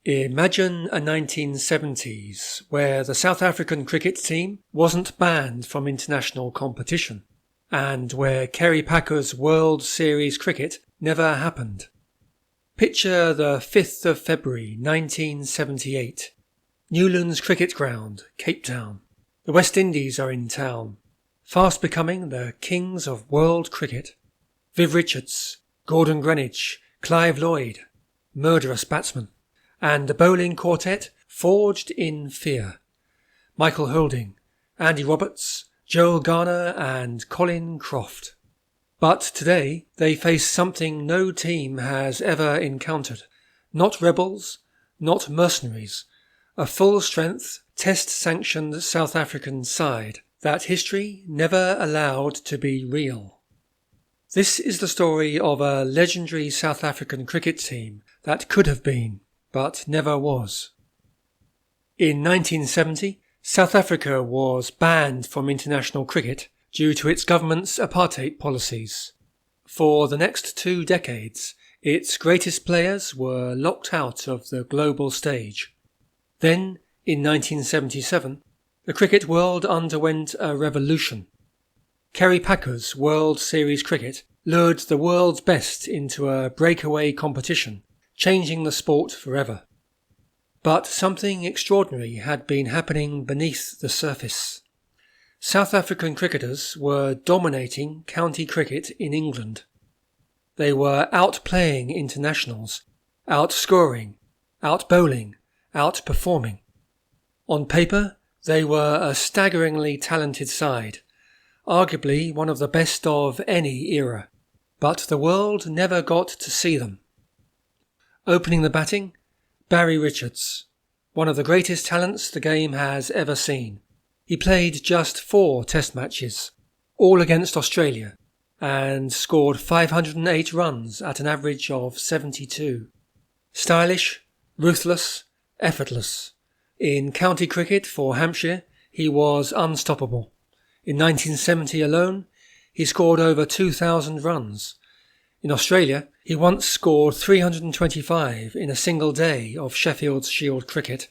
Imagine a 1970s where the South African cricket team wasn't banned from international competition, and where Kerry Packer's World Series cricket never happened. Picture the 5th of February 1978. Newlands Cricket Ground, Cape Town. The West Indies are in town, fast becoming the kings of world cricket. Viv Richards, Gordon Greenidge, Clive Lloyd, murderous batsmen, and a bowling quartet forged in fear. Michael Holding, Andy Roberts, Joel Garner and Colin Croft. But today they face something no team has ever encountered. Not rebels, not mercenaries. A full-strength, test-sanctioned South African side that history never allowed to be real. This is the story of a legendary South African cricket team that could have been, but never was. In 1970, South Africa was banned from international cricket due to its government's apartheid policies. For the next 2 decades, its greatest players were locked out of the global stage. Then, in 1977, the cricket world underwent a revolution. Kerry Packer's World Series cricket lured the world's best into a breakaway competition, changing the sport forever. But something extraordinary had been happening beneath the surface. South African cricketers were dominating county cricket in England. They were outplaying internationals, outscoring, outbowling, outperforming. On paper, they were a staggeringly talented side, arguably one of the best of any era, but the world never got to see them. Opening the batting, Barry Richards, one of the greatest talents the game has ever seen. He played just 4 test matches, all against Australia, and scored 508 runs at an average of 72. Stylish, ruthless, effortless. In county cricket for Hampshire, he was unstoppable. In 1970 alone, he scored over 2,000 runs. In Australia, he once scored 325 in a single day of Sheffield's Shield cricket.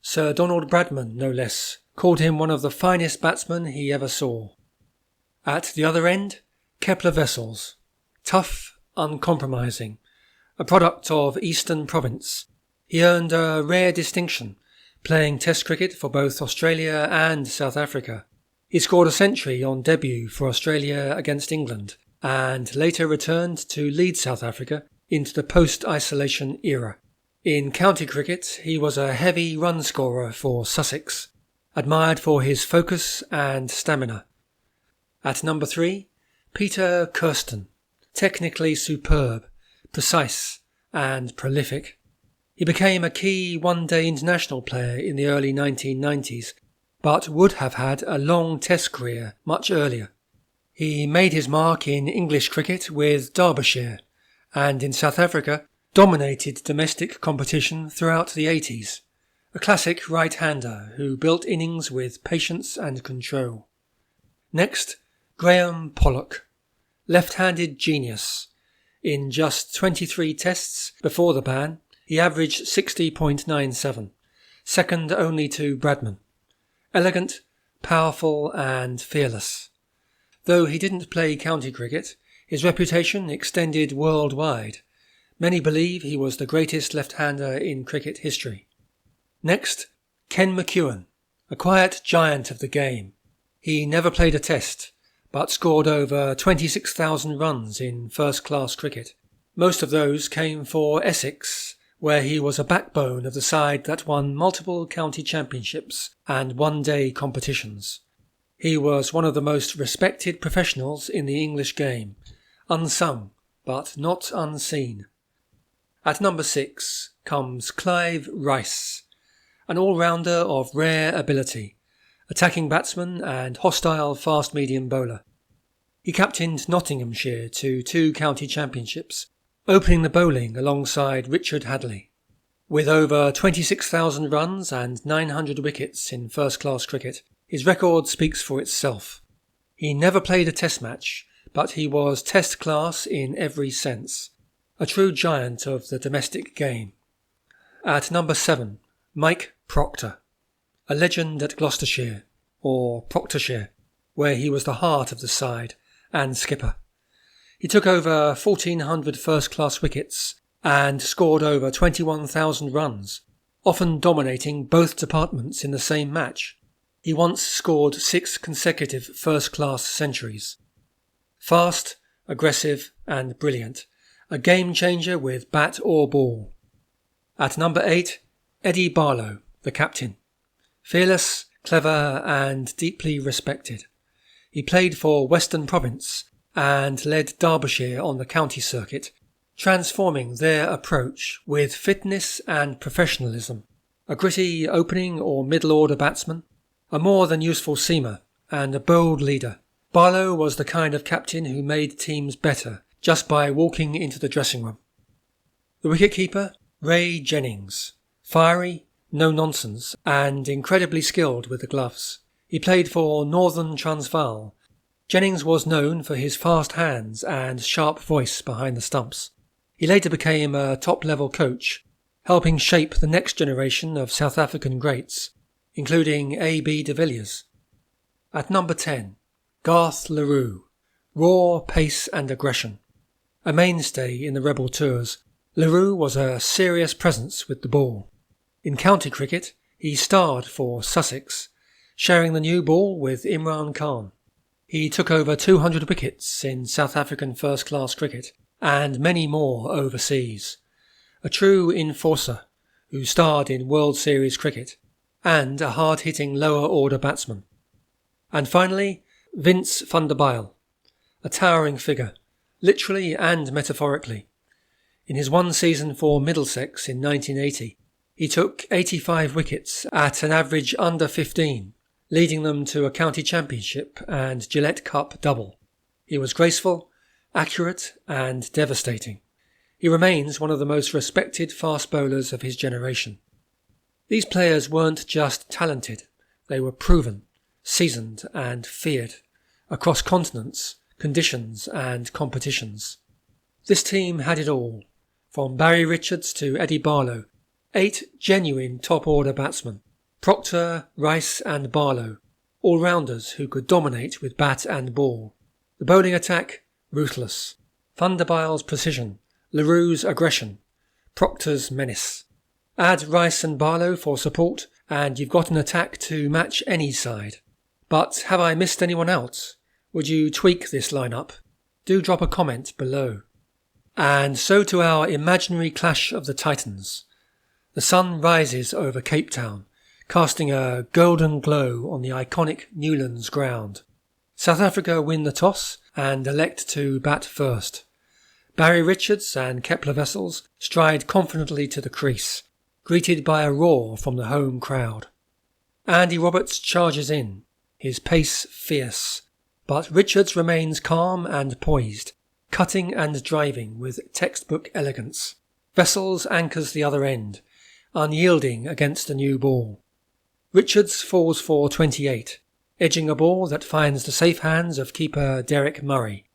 Sir Donald Bradman, no less, called him one of the finest batsmen he ever saw. At the other end, Kepler Wessels. Tough, uncompromising. A product of Eastern Province, he earned a rare distinction, playing Test cricket for both Australia and South Africa. He scored a century on debut for Australia against England, and later returned to lead South Africa into the post-isolation era. In county cricket, he was a heavy run scorer for Sussex, admired for his focus and stamina. At number 3, Peter Kirsten, technically superb, precise and prolific. He became a key one-day international player in the early 1990s, but would have had a long test career much earlier. He made his mark in English cricket with Derbyshire, and in South Africa dominated domestic competition throughout the 80s. A classic right-hander who built innings with patience and control. Next, Graeme Pollock, left-handed genius. In just 23 tests before the ban, he averaged 60.97, second only to Bradman. Elegant, powerful and fearless. Though he didn't play county cricket, his reputation extended worldwide. Many believe he was the greatest left-hander in cricket history. Next, Ken Mchuan, a quiet giant of the game. He never played a test, but scored over 26,000 runs in first-class cricket. Most of those came for Essex, where he was a backbone of the side that won multiple county championships and one-day competitions. He was one of the most respected professionals in the English game, unsung but not unseen. At number 6 comes Clive Rice, an all-rounder of rare ability, attacking batsman and hostile fast-medium bowler. He captained Nottinghamshire to 2 county championships, opening the bowling alongside Richard Hadley. With over 26,000 runs and 900 wickets in first-class cricket, his record speaks for itself. He never played a test match, but he was test class in every sense. A true giant of the domestic game. At number 7, Mike Proctor, a legend at Gloucestershire, or Proctorshire, where he was the heart of the side and skipper. He took over 1,400 first-class wickets and scored over 21,000 runs, often dominating both departments in the same match. He once scored 6 consecutive first-class centuries. Fast, aggressive and brilliant, a game-changer with bat or ball. At number 8, Eddie Barlow, the captain. Fearless, clever and deeply respected. He played for Western Province and led Derbyshire on the county circuit, transforming their approach with fitness and professionalism. A gritty opening or middle-order batsman, a more than useful seamer and a bold leader. Barlow was the kind of captain who made teams better just by walking into the dressing room. The wicketkeeper, Ray Jennings. Fiery, no nonsense and incredibly skilled with the gloves. He played for Northern Transvaal. Jennings was known for his fast hands and sharp voice behind the stumps. He later became a top-level coach, helping shape the next generation of South African greats, including A.B. de Villiers. At number 10, Garth Leroux. Raw pace and aggression. A mainstay in the Rebel tours, Leroux was a serious presence with the ball. In county cricket, he starred for Sussex, sharing the new ball with Imran Khan. He took over 200 wickets in South African first-class cricket and many more overseas. A true enforcer who starred in World Series cricket and a hard-hitting lower-order batsman. And finally, Vince van der Bijl, a towering figure, literally and metaphorically. In his one season for Middlesex in 1980, he took 85 wickets at an average under 15, leading them to a county championship and Gillette Cup double. He was graceful, accurate and devastating. He remains one of the most respected fast bowlers of his generation. These players weren't just talented, they were proven, seasoned and feared, across continents, conditions and competitions. This team had it all, from Barry Richards to Eddie Barlow, 8 genuine top-order batsmen, Proctor, Rice and Barlow, all-rounders who could dominate with bat and ball. The bowling attack, ruthless. Van der Bijl's precision, Leroux's aggression, Proctor's menace. Add Rice and Barlow for support and you've got an attack to match any side. But have I missed anyone out? Would you tweak this lineup? Do drop a comment below. And so to our imaginary clash of the Titans. The sun rises over Cape Town, casting a golden glow on the iconic Newlands ground. South Africa win the toss and elect to bat first. Barry Richards and Kepler Wessels stride confidently to the crease, greeted by a roar from the home crowd. Andy Roberts charges in, his pace fierce, but Richards remains calm and poised, cutting and driving with textbook elegance. Wessels anchors the other end, unyielding against a new ball. Richards falls for 28, edging a ball that finds the safe hands of keeper Derek Murray.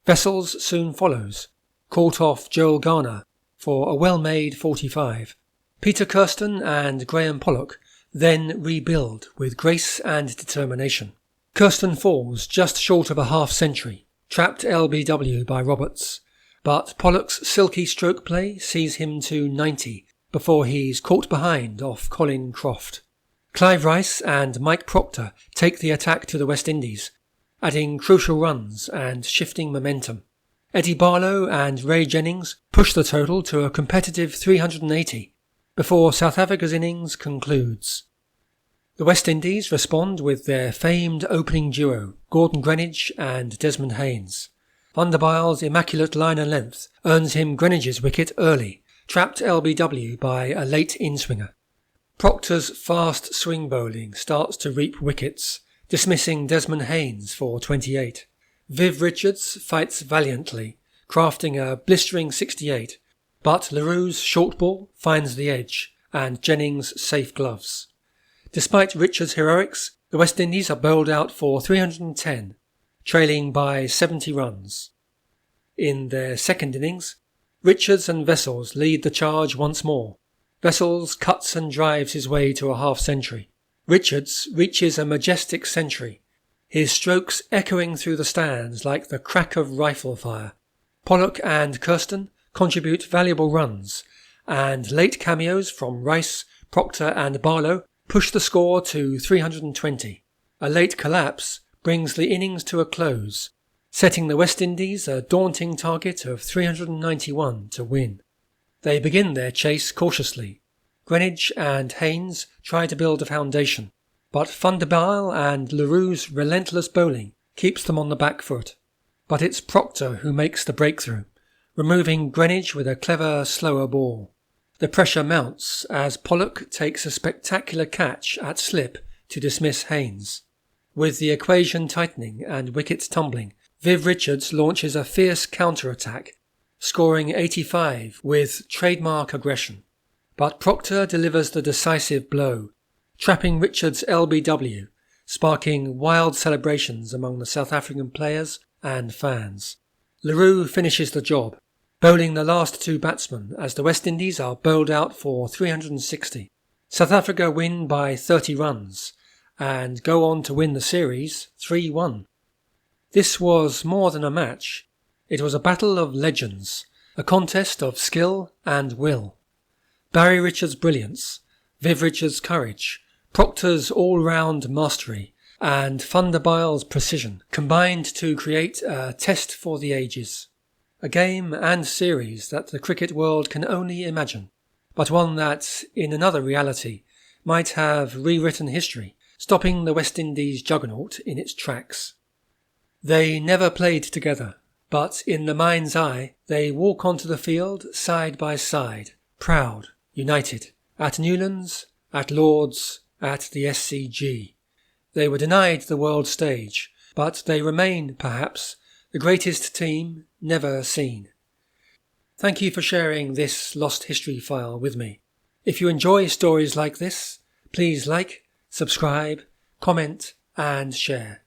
Wessels soon follows, caught off Joel Garner for a well-made 45. Peter Kirsten and Graeme Pollock then rebuild with grace and determination. Kirsten falls just short of a half-century, trapped LBW by Roberts, but Pollock's silky stroke play sees him to 90 before he's caught behind off Colin Croft. Clive Rice and Mike Proctor take the attack to the West Indies, adding crucial runs and shifting momentum. Eddie Barlow and Ray Jennings push the total to a competitive 380 before South Africa's innings concludes. The West Indies respond with their famed opening duo, Gordon Greenidge and Desmond Haynes. Van der Bijl's immaculate liner length earns him Greenidge's wicket early, trapped LBW by a late in-swinger. Proctor's fast swing bowling starts to reap wickets, dismissing Desmond Haynes for 28. Viv Richards fights valiantly, crafting a blistering 68, but Leroux's short ball finds the edge and Jennings' safe gloves. Despite Richards' heroics, the West Indies are bowled out for 310, trailing by 70 runs. In their second innings, Richards and Wessels lead the charge once more, Wessels cuts and drives his way to a half-century. Richards reaches a majestic century, his strokes echoing through the stands like the crack of rifle fire. Pollock and Kirsten contribute valuable runs, and late cameos from Rice, Proctor and Barlow push the score to 320. A late collapse brings the innings to a close, setting the West Indies a daunting target of 391 to win. They begin their chase cautiously. Greenwich and Haynes try to build a foundation, but Van der Bijl and LaRue's relentless bowling keeps them on the back foot. But it's Proctor who makes the breakthrough, removing Greenwich with a clever, slower ball. The pressure mounts as Pollock takes a spectacular catch at slip to dismiss Haynes. With the equation tightening and wickets tumbling, Viv Richards launches a fierce counter-attack, scoring 85 with trademark aggression. But Proctor delivers the decisive blow, trapping Richards' LBW, sparking wild celebrations among the South African players and fans. LaRue finishes the job, bowling the last two batsmen as the West Indies are bowled out for 360. South Africa win by 30 runs and go on to win the series 3-1. This was more than a match. It was a battle of legends, a contest of skill and will. Barry Richards' brilliance, Viv Richards' courage, Proctor's all-round mastery, and Van der Bijl's precision combined to create a test for the ages. A game and series that the cricket world can only imagine, but one that, in another reality, might have rewritten history, stopping the West Indies juggernaut in its tracks. They never played together, but in the mind's eye they walk onto the field side by side, proud, united, at Newlands, at Lord's, at the SCG. They were denied the world stage, but they remain, perhaps, the greatest team never seen. Thank you for sharing this Lost History file with me. If you enjoy stories like this, please like, subscribe, comment and share.